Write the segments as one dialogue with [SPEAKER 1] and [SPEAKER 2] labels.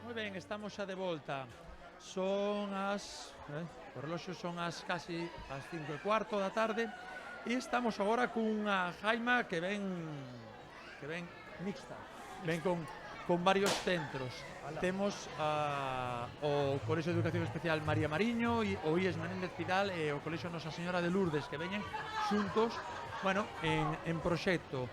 [SPEAKER 1] Moi ben, estamos xa de volta. Son as... o reloxo son as casi as 5:15 da tarde e estamos agora cunha jaima que ven mixta. Ven con varios centros. Temos o Colexio de Educación Especial María Mariño e o IES Menéndez Pidal e o Colexio Nosa Señora de Lourdes que veñen xuntos, bueno, en proxecto.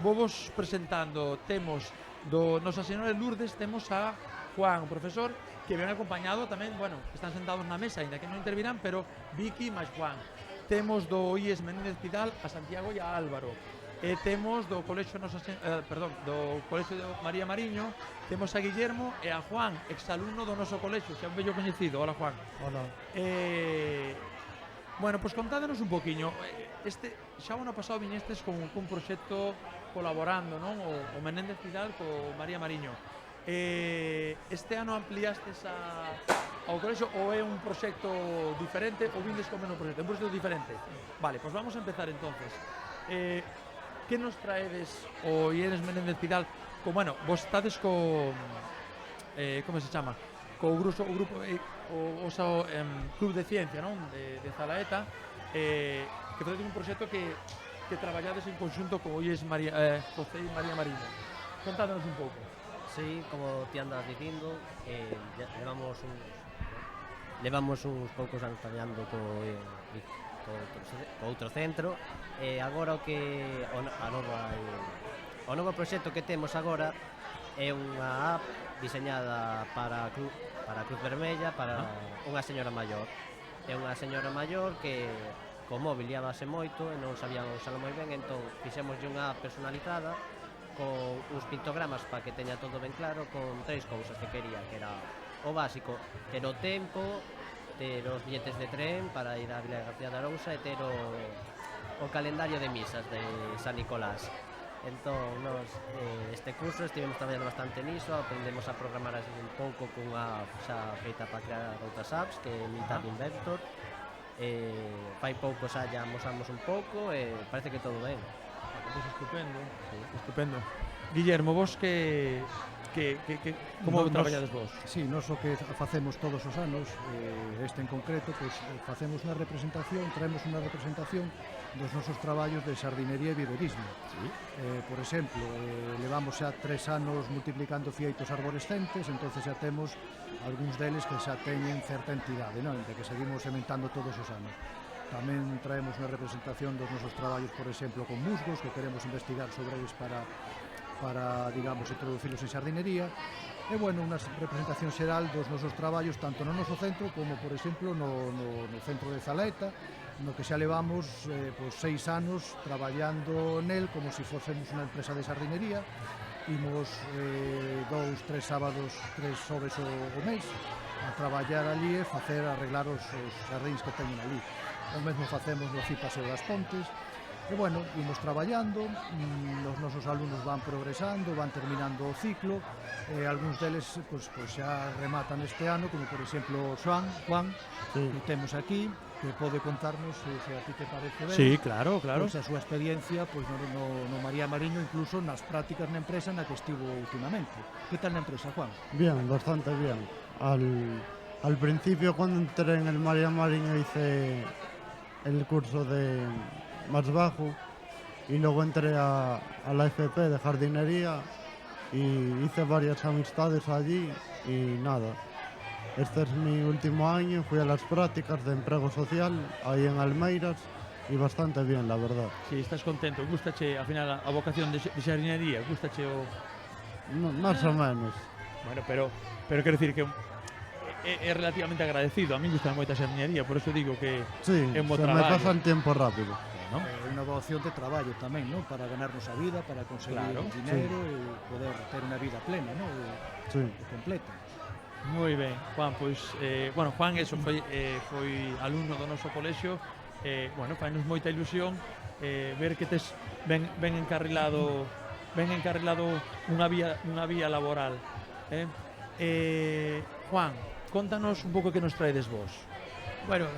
[SPEAKER 1] Vou vos presentando, temos do Nosa Señora de Lourdes, temos a Juan, o profesor, que ven acompañado tamén, bueno, están sentados na mesa, ainda que non intervirán, pero Vicky máis Juan. Temos do IES Menéndez Pidal a Santiago e a Álvaro. E temos do Colexio do Colexio de María Mariño, temos a Guillermo e a Juan, exalumno do noso colexio, xa un vello coñecido. Hola, Juan.
[SPEAKER 2] Hola.
[SPEAKER 1] Bueno, pois contádenos un poquinho. Xa o ano pasado viñestes con un proxecto colaborando, non? O Menéndez Pidal co María Mariño. Este ano ampliastes ao colexio ou é un proxecto diferente ou vindes con menos proxecto? Un proxecto diferente? Vale, pois vamos a empezar entonces. Que nos traedes o IES Menéndez Pidal? Bueno, vos estades como se chama? Co grupo Club de Ciencia, non? De Zalaeta, que facedes un proxecto que traballades en conxunto co IES María Mariño. Contádenos un pouco.
[SPEAKER 3] Sí, como ti andas dicindo, levamos uns poucos anos traballando co outro centro e agora o novo proxecto que temos agora é unha app diseñada para a Cruz Vermella, para unha señora maior. É unha señora maior que co móvil liábase moito e non sabía usalo moi ben, entón fixémoslle unha app personalizada con uns pictogramas para que teña todo ben claro, con tres cousas que quería, que era o básico, ter o tempo, ter os billetes de tren para ir a Vila García de Arousa e ter o calendario de misas de San Nicolás. Entón, nos este curso estivemos traballando bastante niso, aprendemos a programar así un pouco cunha xa feita para crear outras apps, que é Meetup Inventor. Fai pouco xa ya amosamos un pouco e parece que todo ben.
[SPEAKER 1] Pois estupendo, sí. Estupendo. Guillermo, vos como traballades vos?
[SPEAKER 2] Sí, nós o que facemos todos os anos, este en concreto, pois facemos unha representación, traemos unha representación dos nosos traballos de sardinería e viverismo.
[SPEAKER 1] Sí.
[SPEAKER 2] Por exemplo, levamos xa 3 anos multiplicando fieitos arborescentes, entonces xa temos algúns deles que xa teñen certa entidade, non? De que seguimos sementando todos os anos. Tamén traemos unha representación dos nosos traballos, por exemplo, con musgos, que queremos investigar sobre eles para digamos, introducilos en sardinería. E, bueno, unha representación xeral dos nosos traballos, tanto no noso centro, como, por exemplo, no centro de Zalaeta, no que xa levamos 6 anos traballando nel como se fósemos unha empresa de sardinería. Imos 2-3 sábados, 3 xoves o mes a traballar ali e arreglar os xardíns que teñen ali. O mesmo facemos no CIP Paseo das Pontes. E, bueno, imos traballando, os nosos alumnos van progresando, van terminando o ciclo, e algúns deles pois xa rematan este ano, como por exemplo Juan, sí, que temos aquí, que pode contarnos, se a ti te parece ben,
[SPEAKER 1] sí, claro,
[SPEAKER 2] pois a súa experiencia pois no María Mariño, incluso nas prácticas na empresa na que estivo últimamente. Que tal na empresa, Juan?
[SPEAKER 4] Bien, bastante bien. Al principio, cuando entré en el María Mariño, hice el curso de más bajo y luego entré a la FP de jardinería y hice varias amistades allí y nada. Este es mi último año, fui a las prácticas de empleo social ahí en Almeiras y bastante bien, la verdad.
[SPEAKER 1] Si, estás contento, gustache al final a vocación de jardinería, gustache o...
[SPEAKER 4] No, más o menos.
[SPEAKER 1] Bueno, pero quero dicir que é relativamente agradecido. A mí gusta moita jardinería, por eso digo que
[SPEAKER 4] sí,
[SPEAKER 1] é un bo
[SPEAKER 4] se
[SPEAKER 1] traballo.
[SPEAKER 4] Me pasa el tiempo rápido.
[SPEAKER 1] ¿No?
[SPEAKER 2] Unha boa opción de traballo tamén, non? Para ganarnos a vida, para conseguir dinero e poder ter unha vida plena, non?
[SPEAKER 4] Sí.
[SPEAKER 2] Completa.
[SPEAKER 1] Moi ben, Juan, pois, bueno, Juan, eso foi alumno do noso colexio, bueno, fainos moita ilusión ver que tes ben encarrilado unha vía laboral. Juan, contanos un pouco que nos traedes vos.
[SPEAKER 5] Bueno,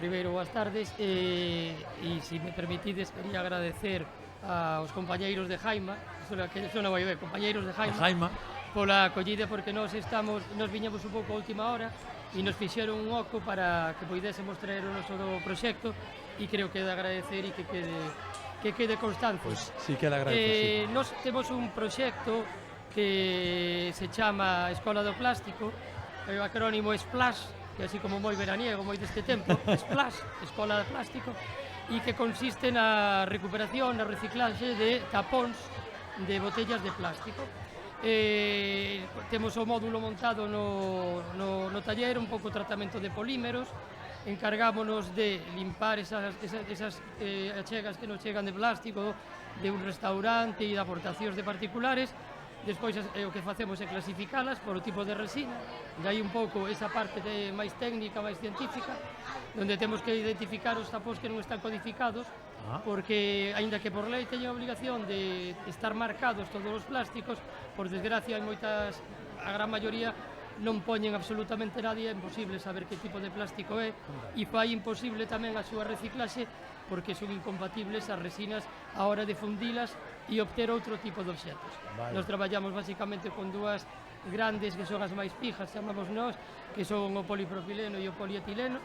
[SPEAKER 5] primeiro, boas tardes, e se me permitides, quería agradecer aos compañeiros de Jaima, que sona moi ben, compañeiros de Jaima,
[SPEAKER 1] Jaima,
[SPEAKER 5] pola acollida, porque nos viñamos un pouco a última hora e nos fixeron un oco para que poidésemos traer o noso proxecto, e creo que é de agradecer e que quede constancia.
[SPEAKER 1] pois sí que le agradezo, sí.
[SPEAKER 5] Nos temos un proxecto que se chama Escola do Plástico, o acrónimo SPLASH, que así como moi veraniego, moi deste tempo, SPLASH, Escola de Plástico, e que consiste na recuperación, na reciclaxe de tapóns de botellas de plástico. Temos o módulo montado no taller, un pouco tratamento de polímeros, encargámonos de limpar esas achegas que nos chegan de plástico de un restaurante e de aportacións de particulares. Despois o que facemos é clasificalas por o tipo de resina, dai un pouco esa parte máis técnica, máis científica, onde temos que identificar os tapóns que non están codificados, porque, aínda que por lei teñen a obligación de estar marcados todos os plásticos, por desgracia hai moitas, a gran maioría non poñen absolutamente nadie, é imposible saber que tipo de plástico é, e fai imposible tamén a súa reciclaxe, porque son incompatibles as resinas a hora de fundilas e obter outro tipo de obxetos.
[SPEAKER 1] Vale.
[SPEAKER 5] Nos traballamos basicamente con dúas grandes, que son as máis pijas, chamamos nós, que son o polipropileno e o polietileno,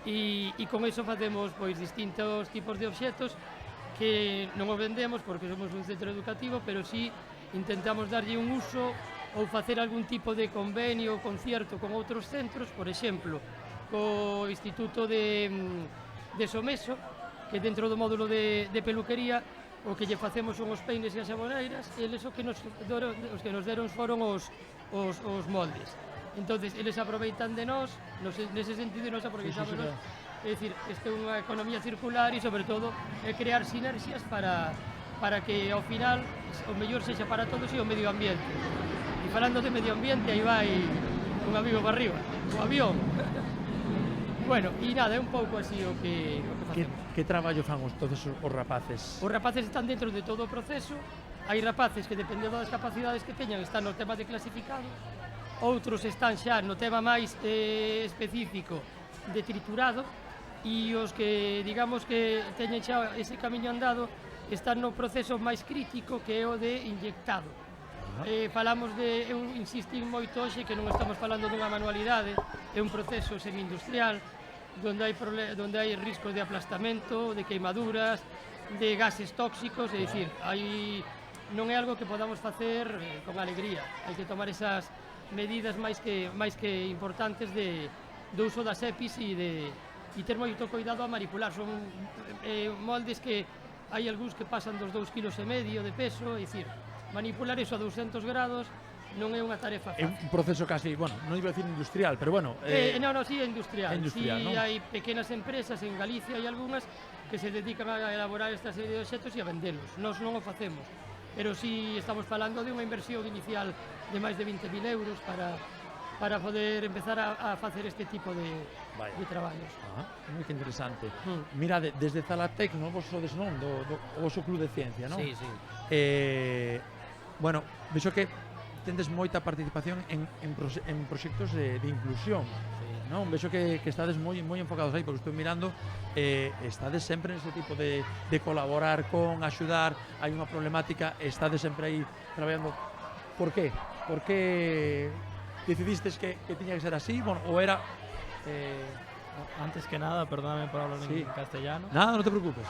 [SPEAKER 5] e con iso facemos pois distintos tipos de obxetos que non o vendemos porque somos un centro educativo, pero sí intentamos darlle un uso ou facer algún tipo de convenio ou concierto con outros centros, por exemplo, co Instituto de Someso, que dentro do módulo de peluquería o que lle facemos son os peines e as xaboneiras, e eles os que nos deron foron os moldes. Entonces, eles aproveitan de nós, nese sentido nos aproveitamos nós. É dicir, isto é unha economía circular e, sobre todo, é crear sinerxias para que, ao final, o mellor sexa para todos e o medio ambiente. E falando de medio ambiente, aí vai un amigo para arriba, o avión. Bueno, e nada, é un pouco así o que facemos.
[SPEAKER 1] Que traballo fan todos os rapaces?
[SPEAKER 5] Os rapaces están dentro de todo o proceso. Hai rapaces que, dependendo das capacidades que teñan, están no tema de clasificado. Outros están xa no tema máis específico de triturado, e os que, digamos, que teñen xa ese camiño andado están no proceso máis crítico, que é o de inyectado. Falamos de, eu insistí moito hoxe que non estamos falando dunha manualidade, é un proceso semi-industrial donde hai risco de aplastamento, de queimaduras, de gases tóxicos, é dicir, non é algo que podamos facer con alegría, hai que tomar esas medidas máis que importantes do uso das EPIs e ter moito cuidado a manipular. Son moldes que hai algúns que pasan dos 2,5 kg de peso, é dicir, manipular iso a 200 grados non é unha tarefa fácil.
[SPEAKER 1] É un proceso casi, bueno, non iba a decir industrial, pero bueno...
[SPEAKER 5] Non, sí, é industrial.
[SPEAKER 1] É industrial,
[SPEAKER 5] sí,
[SPEAKER 1] non?
[SPEAKER 5] hai pequenas empresas en Galicia, hai algunhas que se dedican a elaborar esta serie de obxetos e a vendelos. Nós non o facemos, pero sí estamos falando de unha inversión inicial de máis de 20.000 euros para poder empezar a facer este tipo de traballos.
[SPEAKER 1] Moi que interesante. Mira, desde Zalatec, non vos sodes, non? Do vosso club de ciencia, non?
[SPEAKER 3] Sí, sí.
[SPEAKER 1] Bueno, vexo que tendes moita participación en proxectos de inclusión, non? Vexo que estades moi enfocados aí, porque estou mirando, estades sempre nese tipo de colaborar con, axudar, hai unha problemática, estades sempre aí traballando. Por qué? Por que decidistes que tiña que ser así? Bueno, ou era...
[SPEAKER 6] Antes que nada, perdóname por hablar en castellano.
[SPEAKER 1] Nada, no te preocupes.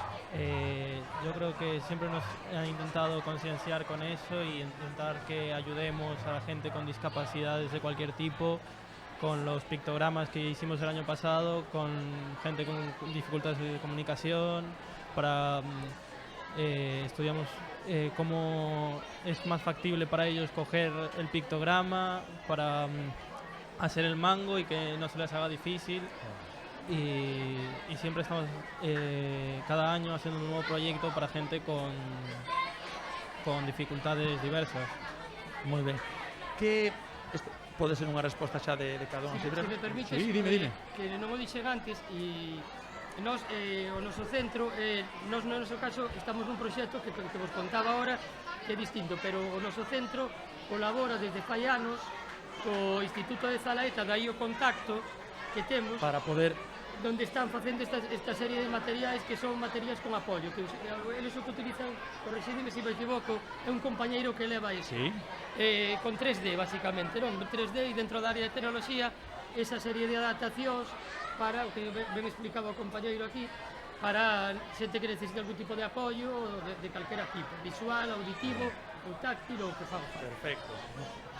[SPEAKER 6] Yo creo que siempre nos han intentado concienciar con eso y intentar que ayudemos a la gente con discapacidades de cualquier tipo, con los pictogramas que hicimos el año pasado, con gente con dificultades de comunicación, estudiamos cómo es más factible para ellos coger el pictograma, para hacer el mango y que no se les haga difícil. Y siempre estamos cada año haciendo un nuevo proyecto para gente con dificultades diversas.
[SPEAKER 1] Moi ben. Que pode ser unha resposta xa de cada un?
[SPEAKER 5] Se me permites,
[SPEAKER 1] sí, dime.
[SPEAKER 5] Que non o dixen antes, e nós, o noso centro, nós no noso caso estamos nun proxecto que vos contaba ahora, que é distinto, pero o noso centro colabora desde fai anos co Instituto de Zalaeta, dai o contacto que temos
[SPEAKER 1] para poder
[SPEAKER 5] donde están facendo esta serie de materiais que son materiais con apoio, que eles o que utilizan, correxidime se me equivoco, é un compañeiro que leva iso.
[SPEAKER 1] Sí.
[SPEAKER 5] Con 3D, basicamente, non? 3D e dentro da área de tecnoloxía, esa serie de adaptacións para, o que ben explicaba o compañeiro aquí, para xente que necesita algún tipo de apoio de calquera tipo, visual, auditivo, ou táctil ou que faga.
[SPEAKER 1] Perfecto.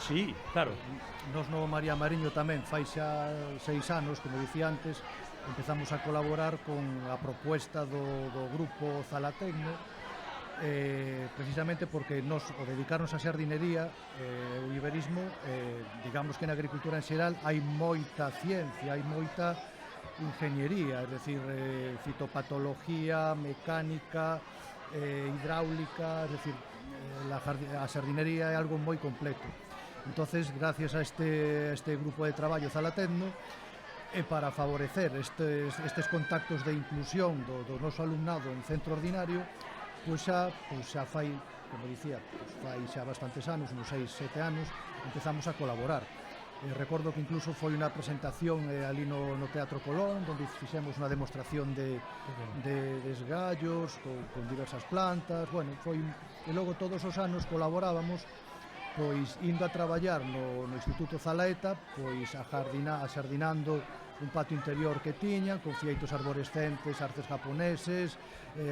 [SPEAKER 1] Sí, claro.
[SPEAKER 2] Nos no María Mariño tamén fai xa 6 anos, como dicía antes, empezamos a colaborar con a propuesta do grupo Zalatecno, precisamente porque nos o dedicarnos a xardinería, o iberismo, digamos que na agricultura en xeral hai moita ciencia, hai moita ingeniería, es decir, fitopatología, mecánica, hidráulica, es decir, a xardinería é algo moi completo. Entonces, gracias a este grupo de traballo Zalatecno, e para favorecer estes contactos de inclusión do noso alumnado en centro ordinario, pois xa fai, como dicía, fai xa bastantes anos, uns 6-7 anos, empezamos a colaborar. Recordo que incluso foi unha presentación ali no Teatro Colón, onde fixemos unha demostración de esgallos con diversas plantas, bueno, foi, e logo todos os anos colaborábamos, pois indo a traballar no Instituto Zalaeta, pois axardinando un patio interior que tiña, con fieitos arborescentes, arces japoneses,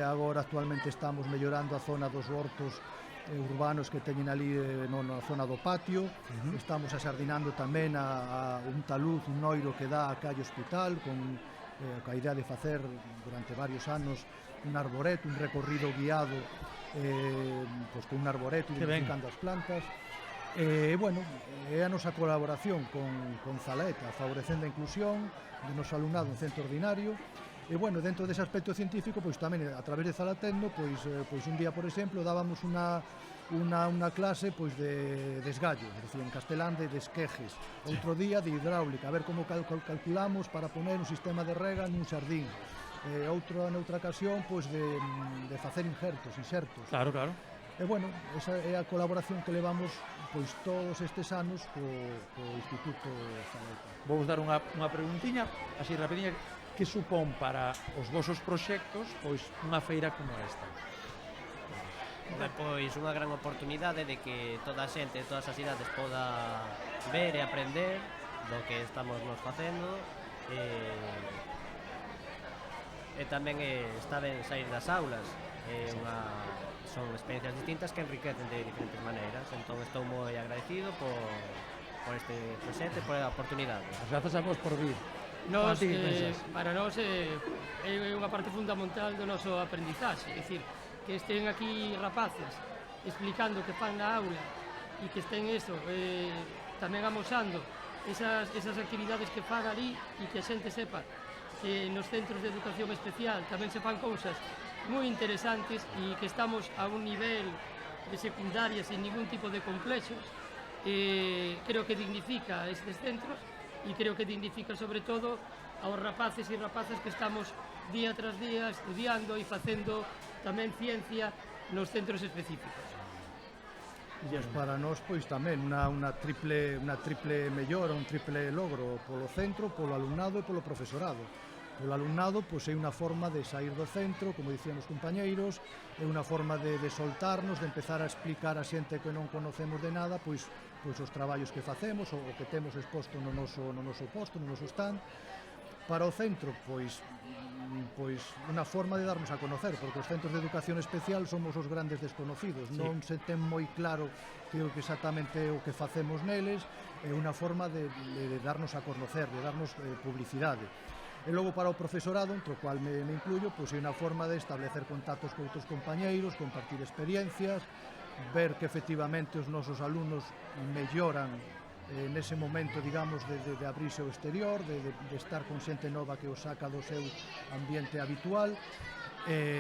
[SPEAKER 2] agora actualmente estamos mellorando a zona dos hortos urbanos que teñen ali na zona do patio. Estamos axardinando tamén a un taluz, un noiro que dá a calle Hospital, con a idea de facer durante varios anos un arboreto, un recorrido guiado pois con un arboreto identificando as plantas. Bueno, é a nosa colaboración con Zalaeta, favorecendo a inclusión do noso alumnado en centro ordinario. E bueno, dentro dese aspecto científico, pois tamén a través de Zalatecno, pois un día, por exemplo, dábamos unha clase pois de esgallo, es decir, en castelán de esquejes. Outro día de hidráulica, a ver como calculamos para poner un sistema de rega nun xardín. Noutra ocasión, pois de facer insertos.
[SPEAKER 1] Claro, claro.
[SPEAKER 2] E bueno, esa é a colaboración que levamos pois todos estes anos co Instituto Zalaeta.
[SPEAKER 1] Vou dar unha preguntiña, así rapidinha, que supón para os vosos proxectos pois unha feira como esta?
[SPEAKER 3] Pois unha gran oportunidade de que toda a xente de todas as idades poda ver e aprender do que estamos nos facendo, e tamén está ben sair das aulas, son experiencias distintas que enriquecen de diferentes maneiras. Entón estou moi agradecido por este proxecto e por a oportunidade.
[SPEAKER 1] Grazas a vos por vir.
[SPEAKER 5] Para nós é unha parte fundamental do noso aprendizaxe, é dicir, que estén aquí rapaces explicando que fan na aula e que estén tamén amosando esas actividades que fan ali, e que a xente sepa que nos centros de educación especial tamén se fan cousas moi interesantes e que estamos a un nivel de secundaria sin ningún tipo de complexos. Creo que dignifica estes centros e creo que dignifica sobre todo aos rapaces e rapazas que estamos día tras día estudiando e facendo tamén ciencia nos centros específicos.
[SPEAKER 2] E para nós pois tamén unha triple mellora, un triple logro polo centro, polo alumnado e polo profesorado. Polo alumnado, pois é unha forma de sair do centro, como dicían os compañeiros, é unha forma de soltarnos, de empezar a explicar a xente que non conocemos de nada, pois os traballos que facemos, o que temos exposto no noso posto, no noso stand. Para o centro, pois unha forma de darnos a conocer, porque os centros de educación especial somos os grandes desconocidos, non se ten moi claro que o que exactamente é o que facemos neles, é unha forma de darnos a conocer, de darnos publicidade. E logo para o profesorado, entre o cual me incluyo, pois é unha forma de establecer contactos con outros compañeiros, compartir experiencias, ver que efectivamente os nosos alumnos melloran nese momento, digamos, de abrirse ao exterior, de estar con xente nova que os saca do seu ambiente habitual,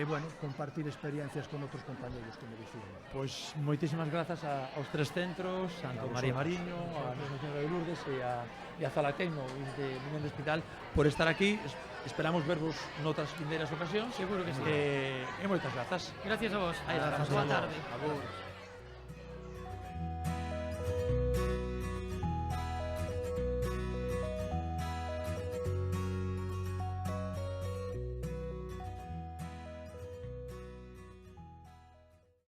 [SPEAKER 2] bueno, compartir experiencias con outros compañeros, como dicimos.
[SPEAKER 1] Pois moitísimas grazas aos tres centros, tanto María Mariño, a Nosa Señora de Lourdes e a Zalatecno de Miñón de Hospital, por estar aquí. Esperamos vervos noutras vindeiras ocasións.
[SPEAKER 5] Seguro que sí.
[SPEAKER 1] E moitas grazas.
[SPEAKER 5] Gracias a vos.
[SPEAKER 1] Aí está.
[SPEAKER 5] Boa tarde.
[SPEAKER 1] Agur.